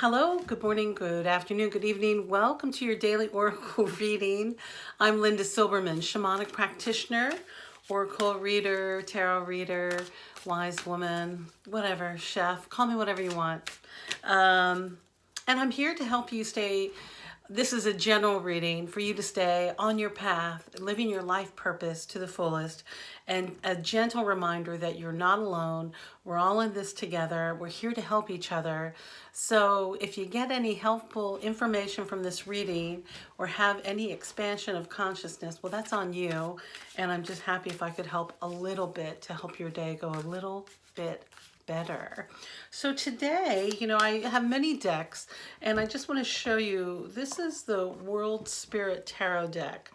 Hello, good morning, good afternoon, good evening. Welcome to your daily oracle reading. I'm Linda Silberman, shamanic practitioner, oracle reader, tarot reader, wise woman, whatever, chef, call me whatever you want. And I'm here to help you stay. This is a general reading for you to stay on your path, living your life purpose to the fullest, and a gentle reminder that you're not alone. We're all in this together. We're here to help each other. So if you get any helpful information from this reading or have any expansion of consciousness, well, that's on you. And I'm just happy if I could help a little bit to help your day go a little bit better. So today, I have many decks, and I just want to show you, this is the World Spirit Tarot deck,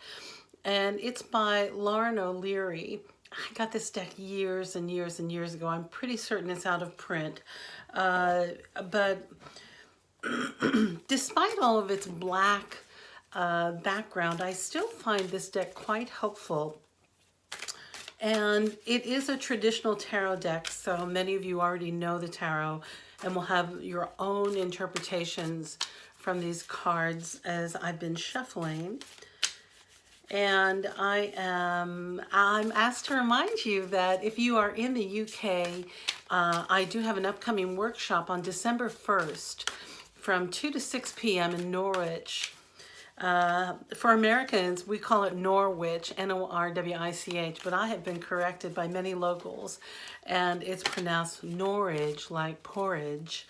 and it's by Lauren O'Leary. I got this deck years and years and years ago. I'm pretty certain it's out of print, but despite all of its black background, I still find this deck quite helpful. And it is a traditional tarot deck, so many of you already know the tarot and will have your own interpretations from these cards as I've been shuffling. And I'm asked to remind you that if you are in the UK, I do have an upcoming workshop on December 1st from 2 to 6 p.m. in Norwich. For Americans, we call it Norwich, Norwich, but I have been corrected by many locals, and it's pronounced Norwich, like porridge.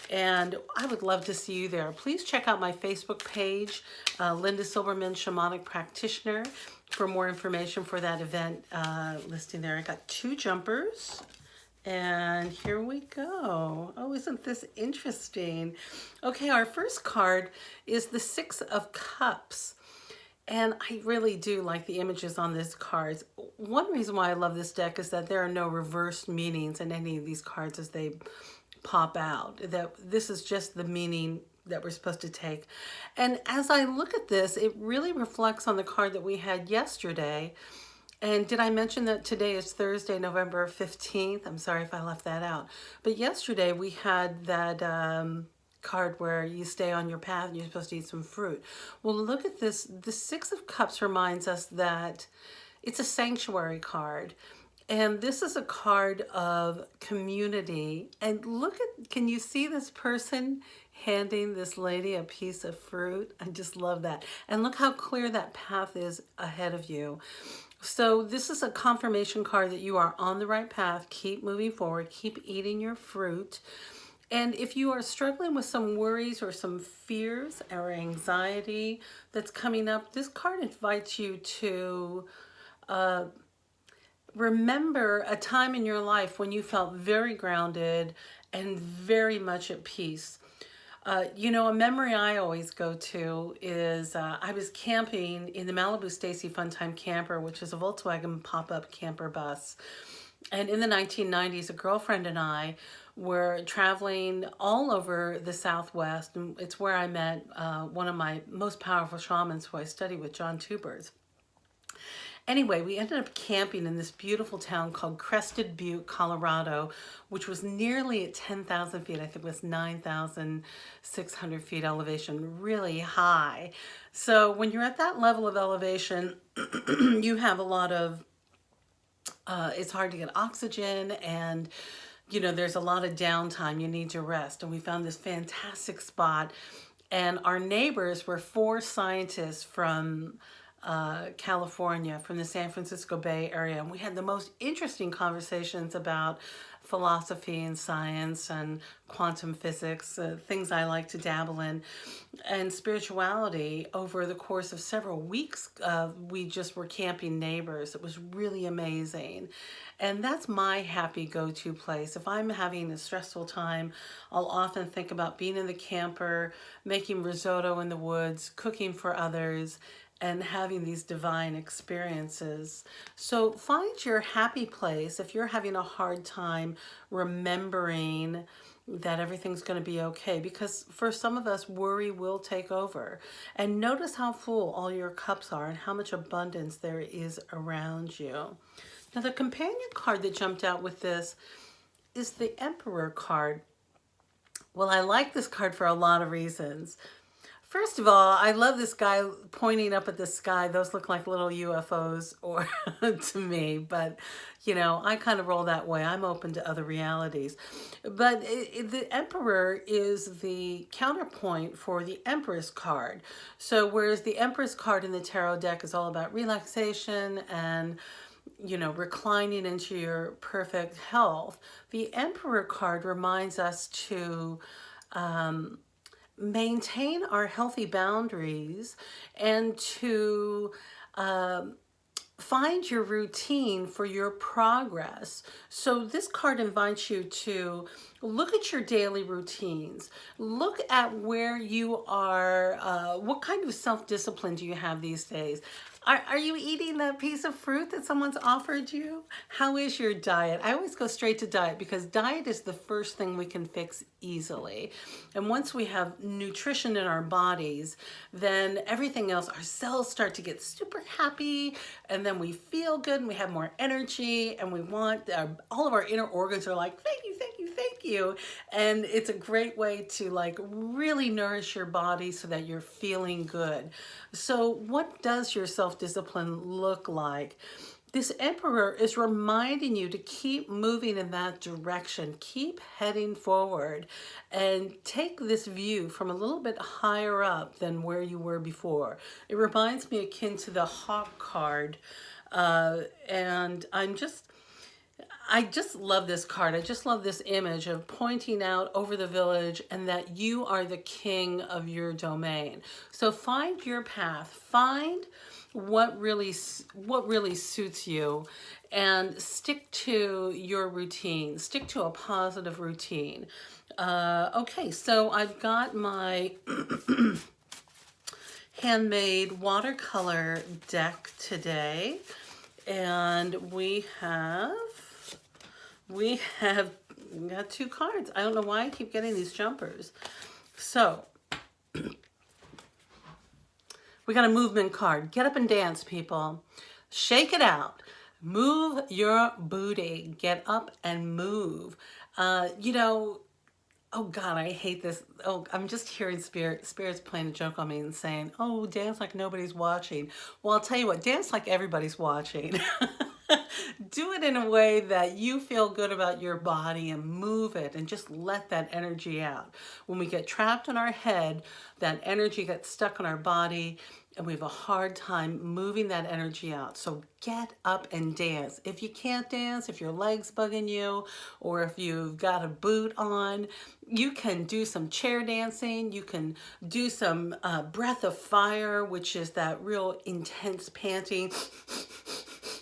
And I would love to see you there. Please check out my Facebook page, Linda Silberman, Shamanic Practitioner, for more information for that event listing there. I got 2 jumpers. And here we go. Oh, isn't this interesting? Okay, our first card is the 6 of Cups. And I really do like the images on these cards. One reason why I love this deck is that there are no reversed meanings in any of these cards as they pop out. That this is just the meaning that we're supposed to take. And as I look at this, it really reflects on the card that we had yesterday. And did I mention that today is Thursday, November 15th? I'm sorry if I left that out. But yesterday we had that card where you stay on your path and you're supposed to eat some fruit. Well, look at this. The 6 of Cups reminds us that it's a sanctuary card. And this is a card of community. And look at, can you see this person handing this lady a piece of fruit? I just love that. And look how clear that path is ahead of you. So this is a confirmation card that you are on the right path. Keep moving forward. Keep eating your fruit. And if you are struggling with some worries or some fears or anxiety that's coming up, this card invites you to remember a time in your life when you felt very grounded and very much at peace. A memory I always go to is I was camping in the Malibu Stacy Funtime Camper, which is a Volkswagen pop-up camper bus. And in the 1990s, a girlfriend and I were traveling all over the Southwest. And it's where I met one of my most powerful shamans who I studied with, John Tubers. Anyway, we ended up camping in this beautiful town called Crested Butte, Colorado, which was nearly at 10,000 feet. I think it was 9,600 feet elevation, really high. So when you're at that level of elevation, you have a lot of, it's hard to get oxygen, and there's a lot of downtime. You need to rest. And we found this fantastic spot, and our neighbors were 4 scientists from California, from the San Francisco Bay Area, and we had the most interesting conversations about philosophy and science and quantum physics, things I like to dabble in, and spirituality over the course of several weeks. We just were camping neighbors. It was really amazing. And that's my happy go-to place. If I'm having a stressful time, I'll often think about being in the camper, making risotto in the woods, cooking for others, and having these divine experiences. So find your happy place if you're having a hard time remembering that everything's going to be okay, because for some of us, worry will take over. And notice how full all your cups are and how much abundance there is around you. Now, the companion card that jumped out with this is the Emperor card. Well, I like this card for a lot of reasons. First of all, I love this guy pointing up at the sky. Those look like little UFOs or to me, but you know, I kind of roll that way. I'm open to other realities. But the Emperor is the counterpoint for the Empress card. So whereas the Empress card in the tarot deck is all about relaxation and, you know, reclining into your perfect health, the Emperor card reminds us to maintain our healthy boundaries and to find your routine for your progress. So this card invites you to look at your daily routines. Look at where you are, what kind of self-discipline do you have these days? Are you eating that piece of fruit that someone's offered you? How is your diet? I always go straight to diet because diet is the first thing we can fix easily. And once we have nutrition in our bodies, then everything else, our cells start to get super happy, and then we feel good and we have more energy, and we want, all of our inner organs are like, thank you, thank you, thank you. And it's a great way to like really nourish your body so that you're feeling good. So what does your self-discipline look like? This Emperor is reminding you to keep moving in that direction, keep heading forward, and take this view from a little bit higher up than where you were before. It reminds me akin to the Hawk card, and I just love this card. I just love this image of pointing out over the village and that you are the king of your domain. So find your path, find what really suits you, and stick to your routine. Stick to a positive routine. Okay, so I've got my handmade watercolor deck today, and we got two cards. I don't know why I keep getting these jumpers. So we got a movement card. Get up and dance, people. Shake it out. Move your booty. Get up and move. You know, oh God, I hate this. Oh, I'm just hearing spirits playing a joke on me and saying, oh, dance like nobody's watching. Well, I'll tell you what, dance like everybody's watching. Do it in a way that you feel good about your body and move it and just let that energy out. When we get trapped in our head, that energy gets stuck in our body and we have a hard time moving that energy out. So get up and dance. If you can't dance, if your leg's bugging you, or if you've got a boot on, you can do some chair dancing. You can do some breath of fire, which is that real intense panting,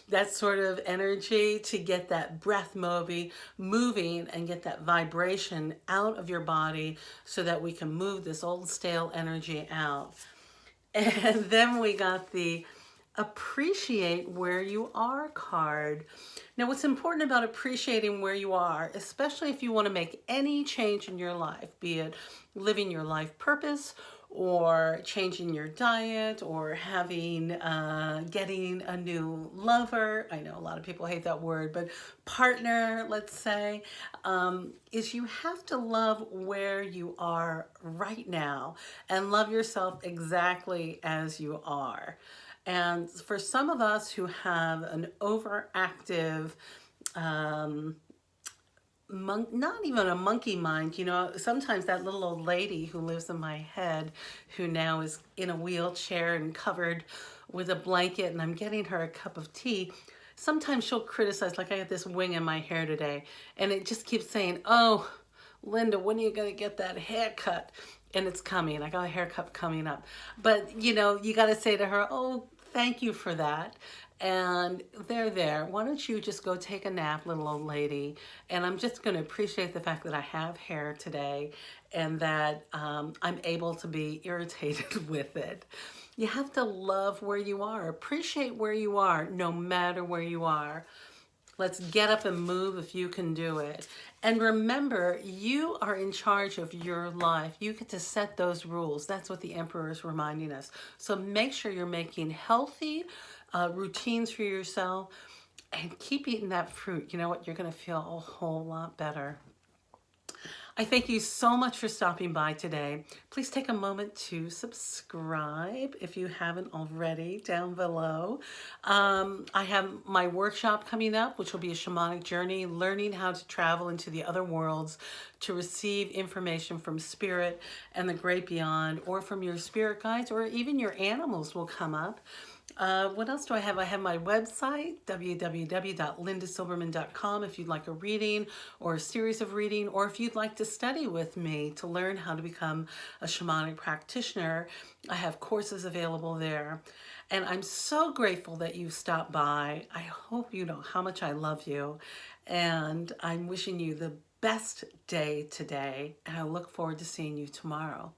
that sort of energy to get that breath moving and get that vibration out of your body so that we can move this old stale energy out. And then we got the appreciate where you are card. Now, what's important about appreciating where you are, especially if you want to make any change in your life, be it living your life purpose or changing your diet or having, getting a new lover. I know a lot of people hate that word, but partner, let's say, is you have to love where you are right now and love yourself exactly as you are. And for some of us who have an overactive, not even a monkey mind, you know, sometimes that little old lady who lives in my head, who now is in a wheelchair and covered with a blanket, and I'm getting her a cup of tea, sometimes she'll criticize, like I have this wing in my hair today, and it just keeps saying, oh, Linda, when are you going to get that haircut? And it's coming. I got a haircut coming up. But, you know, you got to say to her, oh, thank you for that. And there. Why don't you just go take a nap, little old lady? And I'm just going to appreciate the fact that I have hair today and that I'm able to be irritated with it. You have to love where you are. Appreciate where you are, no matter where you are. Let's get up and move if you can do it. And remember, you are in charge of your life. You get to set those rules. That's what the Emperor is reminding us. So make sure you're making healthy routines for yourself and keep eating that fruit. You know what? You're going to feel a whole lot better. I thank you so much for stopping by today. Please take a moment to subscribe if you haven't already down below. I have my workshop coming up, which will be a shamanic journey, learning how to travel into the other worlds to receive information from spirit and the great beyond, or from your spirit guides, or even your animals will come up. What else do I have? I have my website, www.lindasilberman.com, if you'd like a reading or a series of reading, or if you'd like to study with me to learn how to become a shamanic practitioner. I have courses available there. And I'm so grateful that you stopped by. I hope you know how much I love you. And I'm wishing you the best day today. And I look forward to seeing you tomorrow.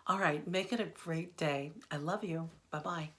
All right, make it a great day. I love you. Bye-bye.